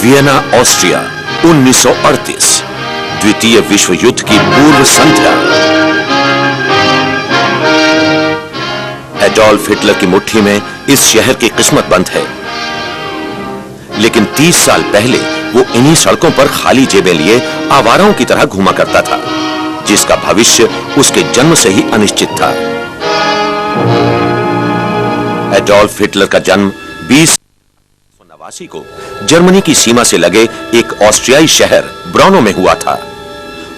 Vienna, Austria, 1938, द्वितीय विश्व युद्ध की पूर्व संध्या। एडोल्फ हिटलर की मुट्ठी में इस शहर की किस्मत बंद है, लेकिन 30 साल पहले वो इन्हीं सड़कों पर खाली जेबें लिए आवाराओं की तरह घूमा करता था, जिसका भविष्य उसके जन्म से ही अनिश्चित था। एडोल्फ हिटलर का जन्म 1989 को जर्मनी की सीमा से लगे एक ऑस्ट्रियाई शहर ब्रानो में हुआ था।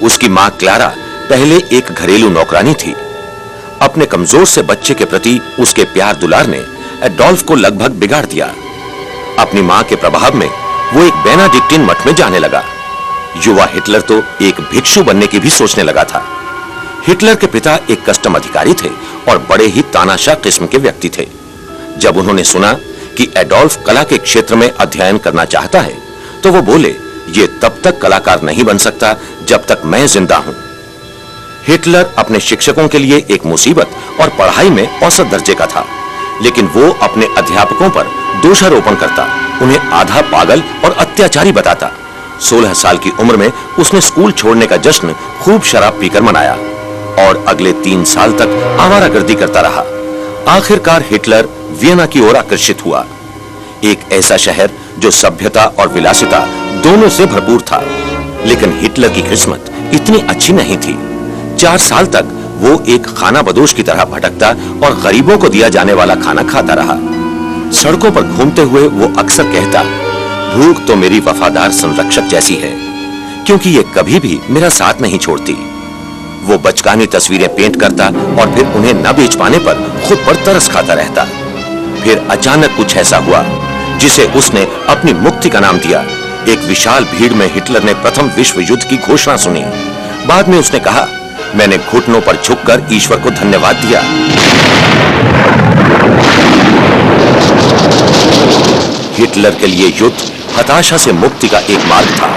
उसकी मां क्लारा पहले एक घरेलू नौकरानी थी। अपने कमजोर से बच्चे के प्रति उसके प्यार दुलार ने एडोल्फ को लगभग बिगाड़ दिया। अपनी मां के प्रभाव में वो एक बेनाडिक्टिन मठ में जाने लगा। युवा हिटलर तो एक भिक्षु बनने की भी सोचने लगा था। हिटलर के पिता एक कस्टम अधिकारी थे और बड़े ही तानाशाह किस्म के व्यक्ति थे। जब उन्होंने सुना कि एडोल्फ कला के क्षेत्र में अध्ययन करना चाहता है, तो वो बोले, ये तब तक कलाकार नहीं बन सकता जब तक मैं जिंदा हूं। हिटलर अपने शिक्षकों के लिए एक मुसीबत और पढ़ाई में औसत दर्जे का था, लेकिन वो अपने अध्यापकों पर दोषारोपण करता, उन्हें आधा पागल और अत्याचारी बताता। 16 साल की उम्र में उसने स्कूल छोड़ने का जश्न खूब शराब पीकर मनाया और अगले 3 साल तक आवारागर्दी करता रहा। आखिरकार हिटलर वियना की ओर आकर्षित हुआ, एक ऐसा शहर जो सभ्यता और विलासिता दोनों से भरपूर था। लेकिन हिटलर की किस्मत इतनी अच्छी नहीं थी। 4 साल तक वो एक खाना बदोश की तरह भटकता और गरीबों को दिया जाने वाला खाना खाता रहा। सड़कों पर घूमते हुए वो अक्सर कहता, भूख तो मेरी वफादार संरक्षक जैसी है, क्योंकि ये कभी भी मेरा साथ नहीं छोड़ती। वो बचकानी तस्वीरें पेंट करता और फिर उन्हें न बेच पाने पर खुद पर तरस खाता रहता। फिर अचानक कुछ ऐसा हुआ जिसे उसने अपनी मुक्ति का नाम दिया। एक विशाल भीड़ में हिटलर ने प्रथम विश्व युद्ध की घोषणा सुनी। बाद में उसने कहा, मैंने घुटनों पर झुककर ईश्वर को धन्यवाद दिया। हिटलर के लिए युद्ध हताशा से मुक्ति का एक मार्ग था।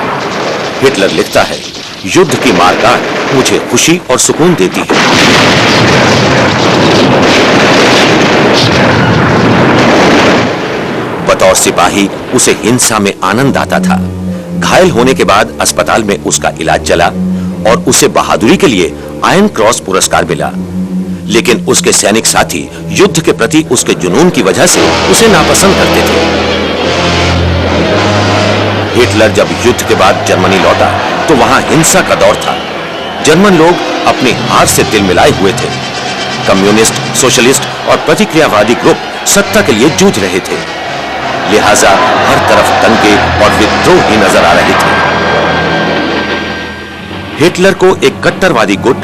हिटलर लिखता है, युद्ध की मारकाट मुझे खुशी और सुकून देती है। बतौर सिपाही उसे हिंसा में आनंद आता था। घायल होने के बाद अस्पताल में उसका इलाज चला और उसे बहादुरी के लिए आयरन क्रॉस पुरस्कार मिला। लेकिन उसके सैनिक साथी युद्ध के प्रति उसके जुनून की वजह से उसे नापसंद करते थे। हिटलर जब युद्ध के बाद जर्मनी लौटा तो वहां हिंसा का दौर था। जर्मन लोग अपनी हार से दिल मिलाए हुए थे। कम्युनिस्ट, सोशलिस्ट और प्रतिक्रियावादी ग्रुप सत्ता के लिए जूझ रहे थे। लिहाजा हर तरफ दंगे और विद्रोह ही नजर आ रहे थे। हिटलर को एक कट्टरवादी गुट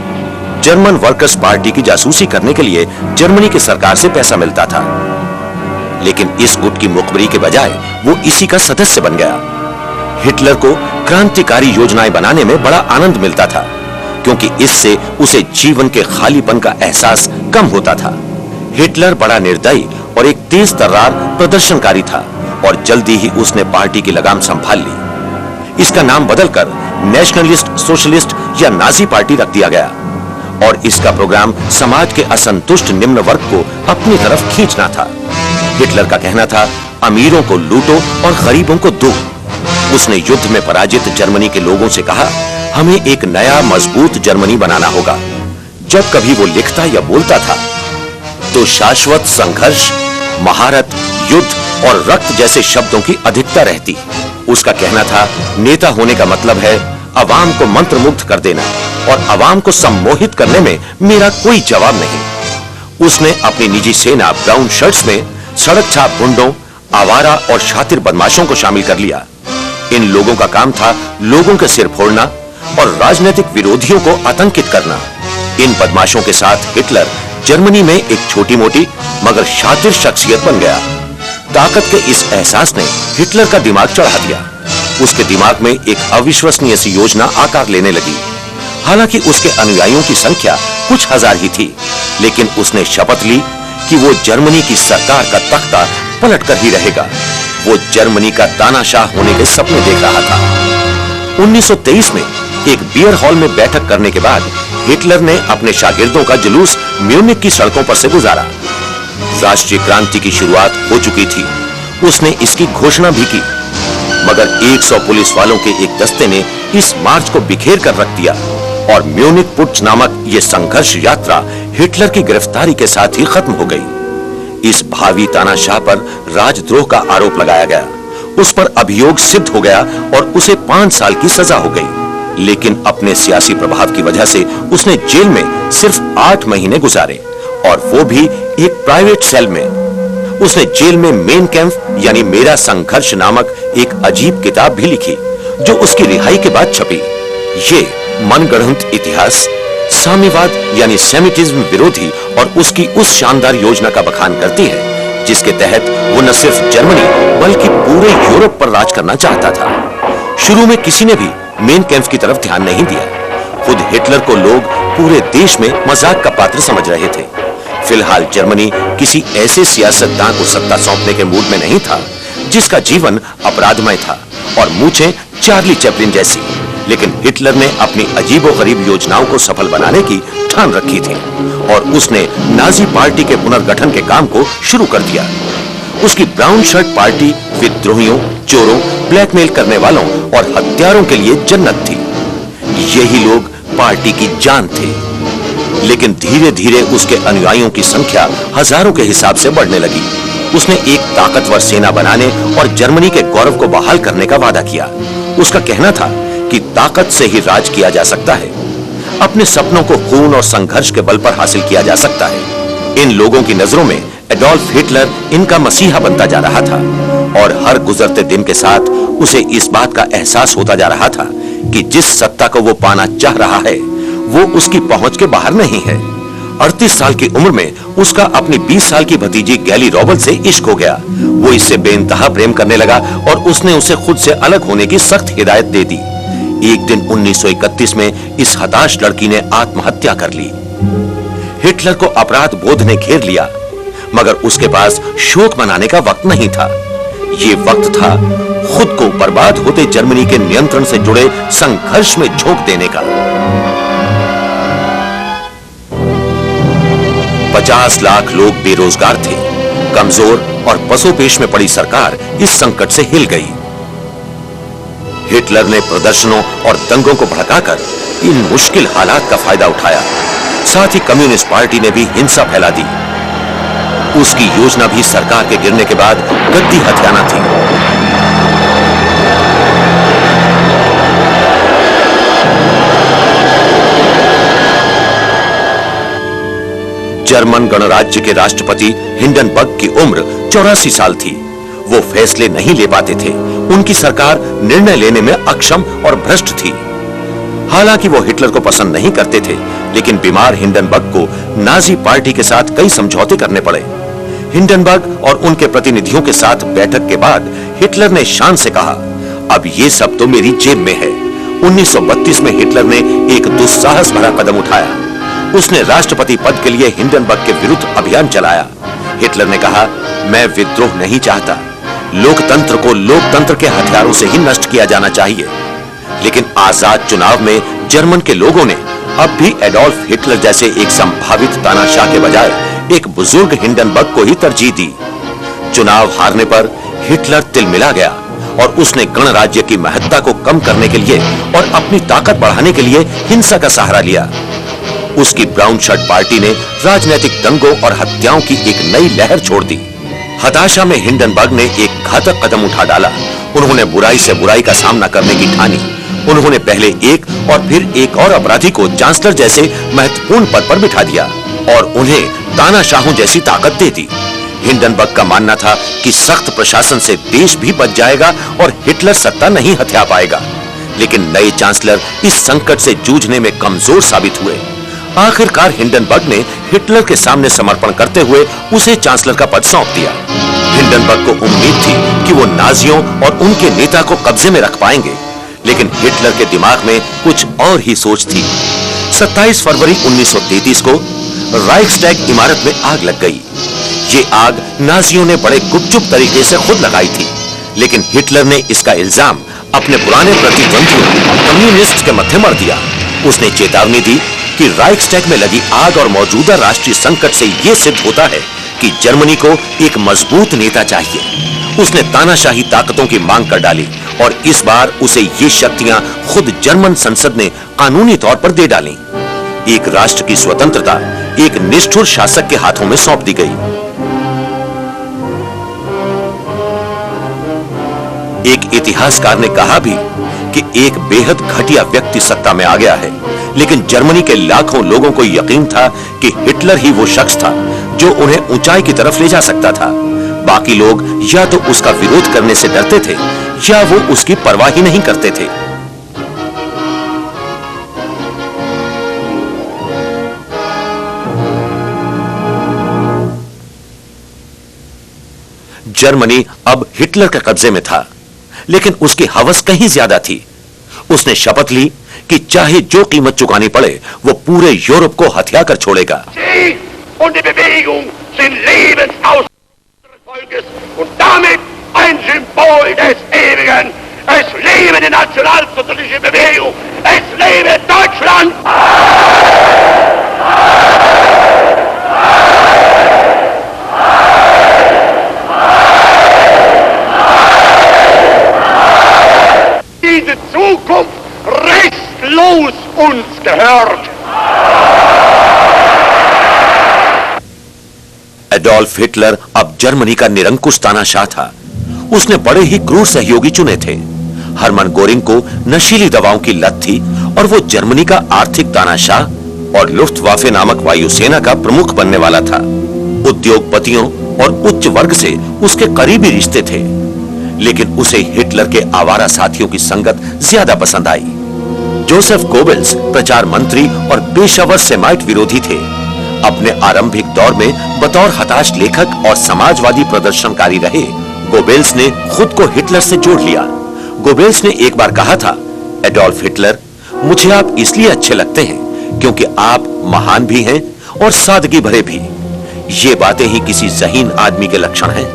जर्मन वर्कर्स पार्टी की जासूसी करने के लिए जर्मनी की सरकार से पैसा मिलता था। लेकिन इस गुट की मुखबरी के बजाय वो इसी का सदस्य बन गया। हिटलर को क्रांतिकारी योजनाएं बनाने में बड़ा आनंद मिलता था, क्योंकि इससे उसे जीवन के खालीपन का एहसास कम होता था। हिटलर बड़ा निर्दयी और एक तेज तर्रार प्रदर्शनकारी था और जल्दी ही उसने पार्टी की लगाम संभाल ली। इसका नाम बदलकर नेशनलिस्ट, सोशलिस्ट या नाजी पार्टी रख दिया गया और इसका प्रोग्राम समाज के असंतुष्ट निम्न वर्ग को अपनी तरफ खींचना था। हिटलर का कहना था, अमीरों को लूटो और गरीबों को दो। उसने युद्ध में पराजित जर्मनी के लोगों से कहा, हमें एक नया मजबूत जर्मनी बनाना होगा। जब कभी वो लिखता या बोलता था तो शाश्वत संघर्ष, महारत, युद्ध और रक्त जैसे शब्दों की अधिकता रहती। उसका कहना था, नेता होने का मतलब है अवाम को मंत्रमुग्ध कर देना और अवाम को सम्मोहित करने में मेरा कोई जवाब नहीं। उसने अपनी निजी सेना ब्राउन शर्ट्स में सड़क छाप गुंडों, आवारा और शातिर बदमाशों को शामिल कर लिया। इन लोगों का काम था लोगों के सिर फोड़ना और राजनीतिक विरोधियों को आतंकित करना। इन बदमाशों के साथ हिटलर जर्मनी में एक छोटी मोटी मगर शातिर शख्सियत बन गया। ताकत के इस एहसास ने हिटलर का दिमाग चढ़ा दिया। उसके दिमाग में एक अविश्वसनीय सी योजना आकार लेने लगी। हालांकि उसके अनुयायियों की संख्या कुछ हजार ही थी, लेकिन उसने शपथ ली कि वो जर्मनी की सरकार का तख्ता पलट कर ही रहेगा। वो जर्मनी का तानाशाह होने के सपने देख रहा था। 1923 में एक बियर हॉल में बैठक करने के बाद हिटलर ने अपने शागिर्दों का जुलूस म्यूनिख की सड़कों पर से गुजारा। राष्ट्रीय क्रांति की शुरुआत हो चुकी थी। उसने इसकी घोषणा भी की। मगर 100 पुलिस वालों के एक दस्ते ने इस मार्च को बिखेर कर रख दिया और म्यूनिक पुट्च नामक यह संघर्ष यात्रा हिटलर की गिरफ्तारी के साथ ही खत्म हो गई। इस भावी तानाशाह पर राजद्रोह का आरोप लगाया गया, उस पर अभियोग सिद्ध हो गया और उसे 5 साल की सजा हो गई। लेकिन अपने सियासी प्रभाव की वजह से उसने जेल में सिर्फ 8 महीने गुजारे, और वो भी एक प्राइवेट सेल में। उसने जेल में मेन कैंप यानी मेरा संघर्ष नामक एक अजीब किताब भी लिखी, जो उसकी रिहाई के बाद छपी। ये मनगढ़ंत इतिहास, साम्यवाद यानी सेमिटिज्म विरोधी और उसकी उस शानदार योजना का बखान करती है जिसके तहत वो न सिर्फ जर्मनी बल्कि पूरे यूरोप पर राज करना चाहता था। शुरू में किसी ने भी मेन कैंप की तरफ ध्यान नहीं दिया। खुद हिटलर को लोग पूरे देश में मजाक का पात्र समझ रहे थे। फिलहाल जर्मनी किसी ऐसे सियासतदान को सत्ता सौंपने के मूड में नहीं था जिसका जीवन अपराधमय था और मूछें चार्ली चैपलिन जैसी। लेकिन हिटलर ने अपनी अजीबोगरीब योजनाओं को सफल बनाने की ठान रखी थी और उसने नाजी पार्टी के पुनर्गठन के काम को शुरू कर दिया। उसकी ब्राउन शर्ट पार्टी विद्रोहियों, चोरों, ब्लैकमेल करने वालों और हत्यारों के लिए जन्नत थी। यही लोग पार्टी की जान थे। लेकिन धीरे धीरे उसके अनुयायियों की संख्या हजारों के हिसाब से बढ़ने लगी। उसने एक ताकतवर सेना बनाने और जर्मनी के गौरव को बहाल करने का वादा किया। उसका कहना था कि ताकत से ही राज किया जा सकता है। अपने सपनों को खून और संघर्ष के बल पर हासिल किया जा सकता है। इन लोगों की नजरों में एडोल्फ हिटलर इनका मसीहा बनता जा रहा था और हर गुजरते दिन के साथ उसे इस बात का एहसास होता जा रहा था कि जिस सत्ता को वो पाना चाह रहा है वो उसकी पहुंच के बाहर नहीं है। 38 साल की उम्र में उसका अपनी 20 साल की भतीजी गैली रॉबल से इश्क हो गया। वो इससे बेइंतहा प्रेम करने लगा और उसने उसे खुद से अलग होने की सख्त हिदायत दे दी। एक दिन 1931 में इस हताश लड़की ने आत्महत्या कर ली। हिटलर को अपराध बोध ने घेर लिया, मगर उसके पास शोक मनाने का वक्त नहीं था। ये वक्त था खुद को बर्बाद होते जर्मनी के नियंत्रण से जुड़े संघर्ष में झोंक देने का। 50 लाख लोग बेरोजगार थे। कमजोर और पसोपेश में पड़ी सरकार इस संकट से हिल गई। हिटलर ने प्रदर्शनों और दंगों को भड़काकर इन मुश्किल हालात का फायदा उठाया। साथ ही कम्युनिस्ट पार्टी ने भी हिंसा फैला दी। उसकी योजना भी सरकार के गिरने के बाद गद्दी हथियाना थी। जर्मन गणराज्य के राष्ट्रपति हिंडनबर्ग की उम्र 84 साल थी। वो फैसले नहीं ले पाते थे। उनकी सरकार निर्णय लेने में अक्षम और भ्रष्ट थी। हालांकि वो हिटलर को पसंद नहीं करते थे, लेकिन बीमार हिंडनबर्ग को नाजी पार्टी के साथ कई समझौते करने पड़े। हिंडनबर्ग और उनके प्रतिनिधियों के साथ बैठक के बाद हिटलर ने शान से कहा, अब ये सब तो मेरी जेब में है। 1932 में हिटलर ने एक दुस्साहस भरा कदम उठाया। उसने राष्ट्रपति पद के लिए हिंडनबर्ग के विरुद्ध अभियान चलाया। हिटलर ने कहा, मैं विद्रोह नहीं चाहता। लोकतंत्र को लोकतंत्र के हथियारों से ही नष्ट किया जाना चाहिए। लेकिन आजाद चुनाव में जर्मन के लोगों ने अब भी एडोल्फ हिटलर जैसे एक संभावित तानाशाह के बजाय एक बुजुर्ग हिंडनबर्ग को ही तरजीह दी। चुनाव हारने पर हिटलर तिलमिला गया और उसने गणराज्य की महत्ता को कम करने के लिए और अपनी ताकत बढ़ाने के लिए हिंसा का सहारा लिया। उसकी ब्राउन शर्ट पार्टी ने राजनीतिक दंगों और हत्याओं की एक नई लहर छोड़ दी। हताशा में हिंडनबर्ग ने एक घातक कदम उठा डाला। उन्होंने बुराई से बुराई का सामना करने की ठानी। उन्होंने पहले एक और फिर एक और अपराधी को चांसलर जैसे महत्वपूर्ण पद पर बिठा दिया और उन्हें तानाशाहों जैसी ताकत दे दी। हिंडनबर्ग का मानना था कि सख्त प्रशासन से देश भी बच जाएगा और हिटलर सत्ता नहीं हथिया पाएगा। लेकिन नए चांसलर इस संकट से जूझने में कमजोर साबित हुए। आखिरकार हिंडनबर्ग ने हिटलर के सामने समर्पण करते हुए उसे चांसलर का पद सौंप दिया। हिंडनबर्ग को उम्मीद थी कि वो नाजियों और उनके नेता को कब्जे में रख पाएंगे, लेकिन हिटलर के दिमाग में कुछ और ही सोच थी। 27 फरवरी 1933 को राइक्सटैग इमारत में आग लग गई। ये आग नाजियों ने बड़े गुपचुप तरीके से खुद लगाई थी, लेकिन हिटलर ने इसका इल्जाम अपने पुराने प्रतिद्वंदियों कम्युनिस्ट के मत्थे मर दिया। उसने चेतावनी दी कि राइक्सटैग में लगी आग और मौजूदा राष्ट्रीय संकट से यह सिद्ध होता है कि जर्मनी को एक मजबूत नेता चाहिए। उसने तानाशाही ताकतों की मांग कर डाली और इस बार उसे ये शक्तियां खुद जर्मन संसद ने कानूनी तौर पर दे डाली। एक राष्ट्र की स्वतंत्रता एक निष्ठुर शासक के हाथों में सौंप दी गई। एक इतिहासकार ने कहा भी कि एक बेहद घटिया व्यक्ति सत्ता में आ गया है, लेकिन जर्मनी के लाखों लोगों को यकीन था कि हिटलर ही वो शख्स था जो उन्हें ऊंचाई की तरफ ले जा सकता था। बाकी लोग या तो उसका विरोध करने से डरते थे या वो उसकी परवाह ही नहीं करते थे। जर्मनी अब हिटलर के कब्जे में था, लेकिन उसकी हवस कहीं ज्यादा थी। उसने शपथ ली कि चाहे जो कीमत चुकानी पड़े वो पूरे यूरोप को हथिया कर छोड़ेगा। Diese Zukunft restlos uns gehört. Adolf Hitler अब जर्मनी का निरंकुश तानाशाह था। उसने बड़े ही क्रूर सहयोगी चुने थे। हरमन गोरिंग को नशीली दवाओं की लत थी और वो जर्मनी का आर्थिक तानाशाह और लुफ्टवाफे नामक वायुसेना का प्रमुख बनने वाला था। उद्योगपतियों और उच्च वर्ग से उसके करीबी रिश्ते थे, लेकिन उसे हिटलर के आवारा साथियों की संगत ज्यादा पसंद आई। जोसेफ गोबेल्स प्रचार मंत्री और पेशावर सेमाइट विरोधी थे। अपने आरंभिक दौर में बतौर हताश लेखक और समाजवादी प्रदर्शनकारी रहे गोबेल्स ने खुद को हिटलर से जोड़ लिया। गोबेल्स ने एक बार कहा था, एडोल्फ हिटलर, मुझे आप इसलिए अच्छे लगते हैं क्योंकि आप महान भी हैं और सादगी भरे भी। ये बातें ही किसी ज़हीन आदमी के लक्षण हैं।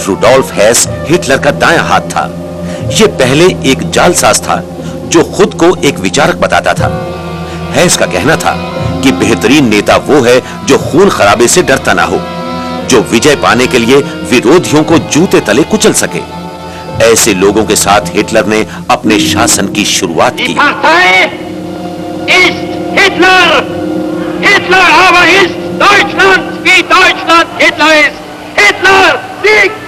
रूडोल्फ हेस हिटलर का दायां हाथ था। यह पहले एक जालसाज था जो खुद को एक विचारक बताता था। हेस का कहना था कि बेहतरीन नेता वो है जो खून खराबे से डरता ना हो, जो विजय पाने के लिए विरोधियों को जूते तले कुचल सके। ऐसे लोगों के साथ हिटलर ने अपने शासन की शुरुआत की। Hitler aber ist Deutschland, wie Deutschland Hitler ist. Hitler siegt!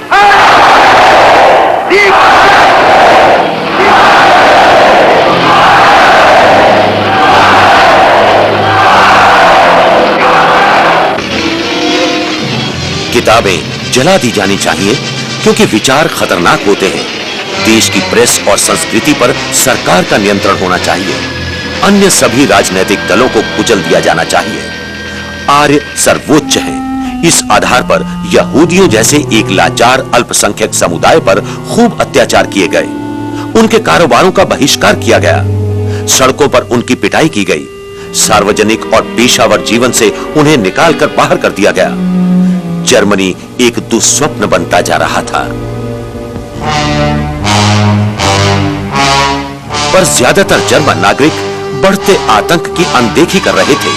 किताबें जला दी जानी चाहिए क्योंकि विचार खतरनाक होते हैं। देश की प्रेस और संस्कृति पर सरकार का नियंत्रण होना चाहिए। अन्य सभी राजनीतिक दलों को कुचल दिया जाना चाहिए। आर्य सर्वोच्च है। इस आधार पर यहूदियों जैसे एक लाचार अल्पसंख्यक समुदाय पर खूब अत्याचार किए गए। उनके कारोबारों का बहिष्कार किया गया। सड़कों पर उनकी पिटाई की गई। सार्वजनिक और पेशावर जीवन से उन्हें निकालकर बाहर कर दिया गया। जर्मनी एक दुस्वप्न बनता जा रहा था। पर ज्यादातर जर्मन नागरिक बढ़ते आतंक की अनदेखी कर रहे थे।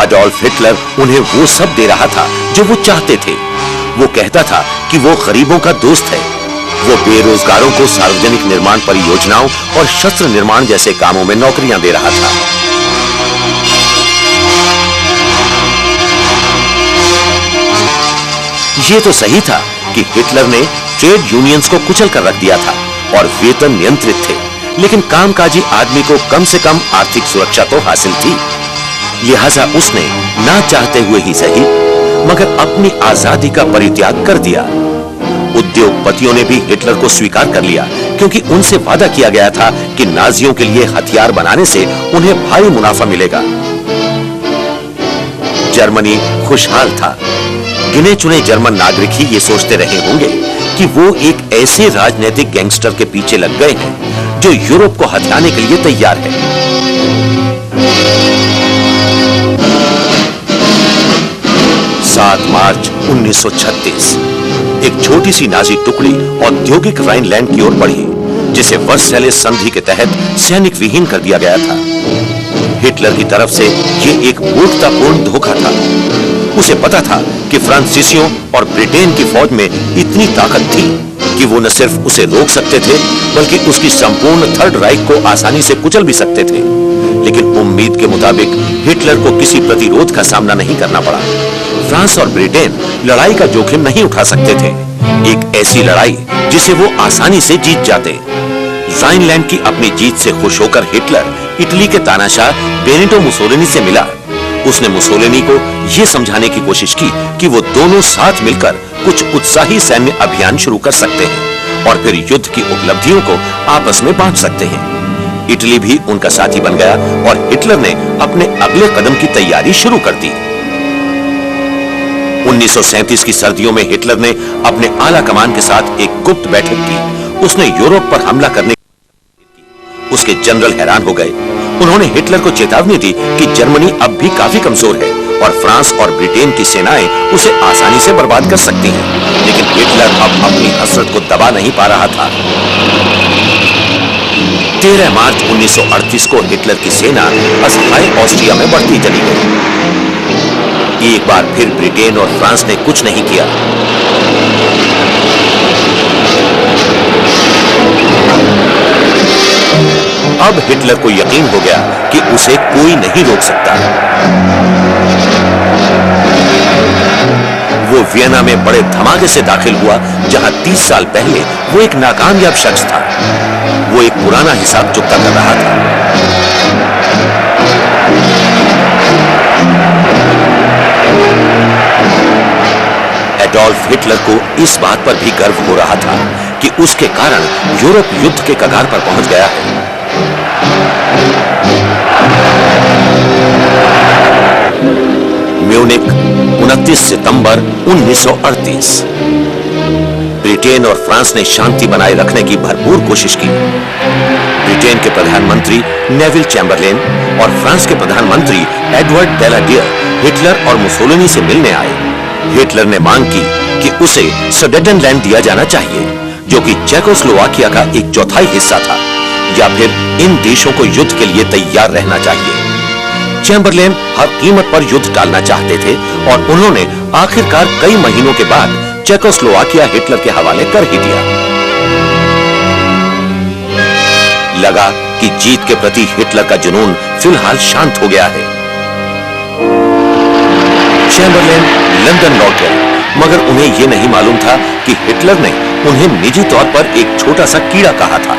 एडोल्फ हिटलर उन्हें वो सब दे रहा था जो वो चाहते थे। वो कहता था कि वो गरीबों का दोस्त है। वो बेरोजगारों को सार्वजनिक निर्माण परियोजनाओं और शस्त्र निर्माण जैसे कामों में नौकरियां दे रहा था। ये तो सही था कि हिटलर ने ट्रेड यूनियंस को कुचल कर रख दिया था और वेतन नियंत्रित थे, लेकिन कामकाजी आदमी को कम से कम आर्थिक सुरक्षा तो हासिल थी। लिहाजा उसने ना चाहते हुए ही सही मगर अपनी आजादी का परित्याग कर दिया। उद्योगपतियों ने भी हिटलर को स्वीकार कर लिया क्योंकि उनसे वादा किया गया था कि नाजियों के लिए हथियार बनाने से उन्हें भारी मुनाफा मिलेगा। जर्मनी खुशहाल था। गिने चुने जर्मन नागरिक ही ये सोचते रहे होंगे कि वो एक ऐसे राजनीतिक गैंगस्टर के पीछे लग गए हैं जो यूरोप को हथियाने के लिए तैयार है। 7 मार्च 1936 एक छोटी सी नाजी टुकड़ी औद्योगिक राइनलैंड की ओर बढ़ी, जिसे वर्सैलेस संधि के तहत सैनिक विहीन कर दिया गया था। हिटलर की तरफ से यह एक मूर्खतापूर्ण धोखा था। उसे पता था कि फ्रांसीसियों और ब्रिटेन की फौज में इतनी ताकत थी कि वो न सिर्फ उसे रोक सकते थे बल्कि उसकी संपूर्ण थर्ड राइख को आसानी से कुचल भी सकते थे। लेकिन उम्मीद के मुताबिक हिटलर को किसी प्रतिरोध का सामना नहीं करना पड़ा। फ्रांस और ब्रिटेन लड़ाई का जोखिम नहीं उठा सकते थे, एक ऐसी लड़ाई जिसे वो आसानी से जीत जाते। राइनलैंड की अपनी जीत से खुश होकर हिटलर इटली के तानाशाह बेनिटो मुसोलिनी से मिला। उसने मुसोलिनी को यह समझाने की कोशिश की कि वो दोनों साथ मिलकर कुछ उत्साही सैन्य अभियान शुरू कर सकते हैं और फिर युद्ध की उपलब्धियों को आपस में बांट सकते हैं। इटली भी उनका साथी बन गया और हिटलर ने अपने अगले कदम की तैयारी शुरू कर दी। 1937 की सर्दियों में हिटलर ने अपने आला कमान के साथ एक गुप्त बैठक की। उसने यूरोप पर हमला करने की। उसके जनरल हैरान हो गए। उन्होंने हिटलर को चेतावनी दी कि जर्मनी अब भी काफी कमजोर है और फ्रांस और ब्रिटेन की सेनाएं उसे आसानी से बर्बाद कर सकती हैं। लेकिन हिटलर अब अपनी हसरत को दबा नहीं पा रहा था। 13 मार्च 1938 को हिटलर की सेना अस्थायी ऑस्ट्रिया में बढ़ती चली गई। एक बार फिर ब्रिटेन और फ्रांस ने कुछ नहीं किया। अब हिटलर को यकीन हो गया कि उसे कोई नहीं रोक सकता। वो वियना में बड़े धमाके से दाखिल हुआ, जहां 30 साल पहले वो एक नाकामयाब शख्स था। वो एक पुराना हिसाब चुकता कर रहा था। एडोल्फ हिटलर को इस बात पर भी गर्व हो रहा था कि उसके कारण यूरोप युद्ध के कगार पर पहुंच गया है। म्यूनिक 29 सितंबर 1938। ब्रिटेन और फ्रांस ने शांति बनाए रखने की भरपूर कोशिश की। ब्रिटेन के प्रधानमंत्री नेविल चैम्बरलेन और फ्रांस के प्रधानमंत्री एडवर्ड डेलाडियर हिटलर और मुसोलिनी से मिलने आए। हिटलर ने मांग की कि उसे सुडेटनलैंड दिया जाना चाहिए, जो कि चेकोस्लोवाकिया का एक चौथाई हिस्सा था, या फिर इन देशों को युद्ध के लिए तैयार रहना चाहिए। चैम्बरलेन हर कीमत पर युद्ध टालना चाहते थे और उन्होंने आखिरकार कई महीनों के बाद चेकोस्लोवाकिया हिटलर के हवाले कर ही दिया। लगा कि जीत के प्रति हिटलर का जुनून फिलहाल शांत हो गया है। चैम्बरलेन लंदन लौट गए, मगर उन्हें यह नहीं मालूम था कि हिटलर ने उन्हें निजी तौर पर एक छोटा सा कीड़ा कहा था।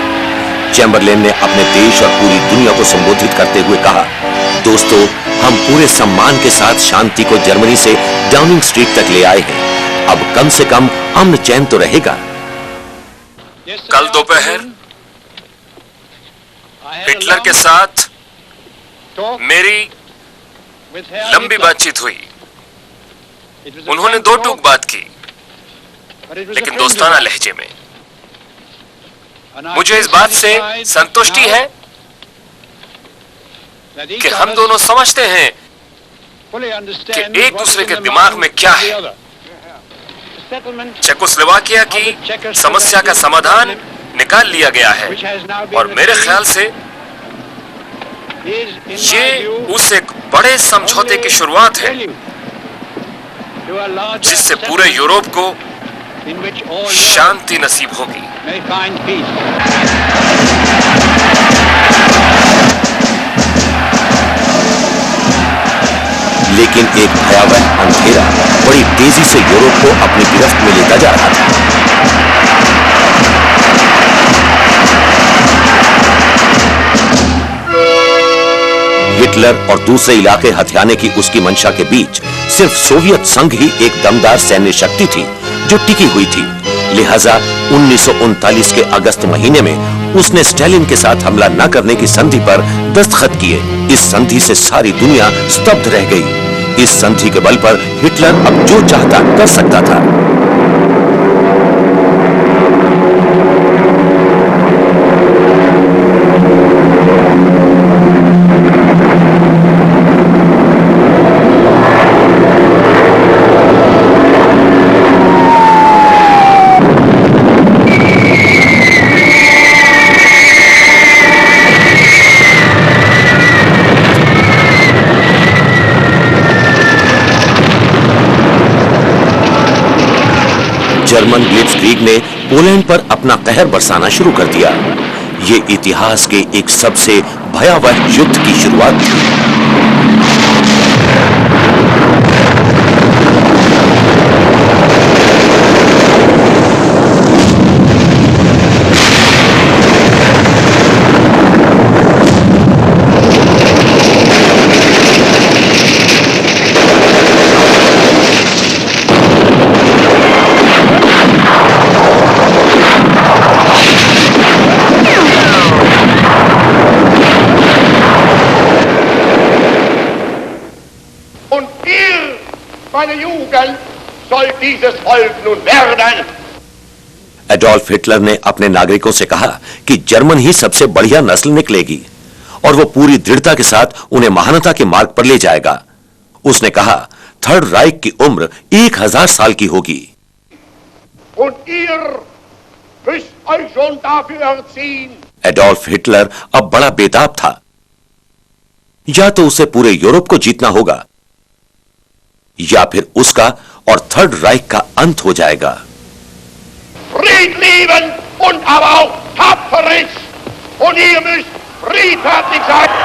चैम्बरलेन ने अपने देश और पूरी दुनिया को संबोधित करते हुए कहा, दोस्तों, हम पूरे सम्मान के साथ शांति को जर्मनी से डाउनिंग स्ट्रीट तक ले आए हैं। अब कम से कम अमन चैन तो रहेगा। कल दोपहर हिटलर के साथ मेरी लंबी बातचीत हुई। उन्होंने दो टूक बात की, लेकिन दोस्ताना लहजे में। मुझे इस बात से संतुष्टि है कि हम दोनों समझते हैं कि एक दूसरे के दिमाग में क्या है। चेकोस्लोवाकिया की समस्या का समाधान निकाल लिया गया है और मेरे ख्याल से ये उस एक बड़े समझौते की शुरुआत है जिससे पूरे यूरोप को शांति नसीब होगी। लेकिन एक भयावह अंधेरा बड़ी तेजी से यूरोप को अपनी गिरफ्त में लेता जा रहा था। हिटलर और दूसरे इलाके हथियाने की उसकी मंशा के बीच सिर्फ सोवियत संघ ही एक दमदार सैन्य शक्ति थी जो टिकी हुई थी। लिहाजा 1939 के अगस्त महीने में उसने स्टालिन के साथ हमला न करने की संधि पर दस्तखत किए। इस संधि से सारी दुनिया स्तब्ध रह गई। इस संधि के बल पर हिटलर अब जो चाहता कर सकता था। जर्मन ब्लिट्जक्रीग ने पोलैंड पर अपना कहर बरसाना शुरू कर दिया। ये इतिहास के एक सबसे भयावह युद्ध की शुरुआत थी। Meine Jugend soll dieses Volk nun werden. Adolf Hitler ने अपने नागरिकों से कहा कि जर्मन ही सबसे बढ़िया नस्ल निकलेगी और वो पूरी दृढ़ता के साथ उन्हें महानता के मार्ग पर ले जाएगा। उसने कहा, थर्ड राइक की उम्र 1000 साल की होगी। Und ihr müsst euch schon dafür erziehen. Adolf Hitler अब बड़ा बेताब था। या तो उसे पूरे यूरोप को जीतना होगा या फिर उसका और थर्ड राइक का अंत हो जाएगा। Friedlieben und aber auch tapfer ist. Und ihr müsst friedfertig sein.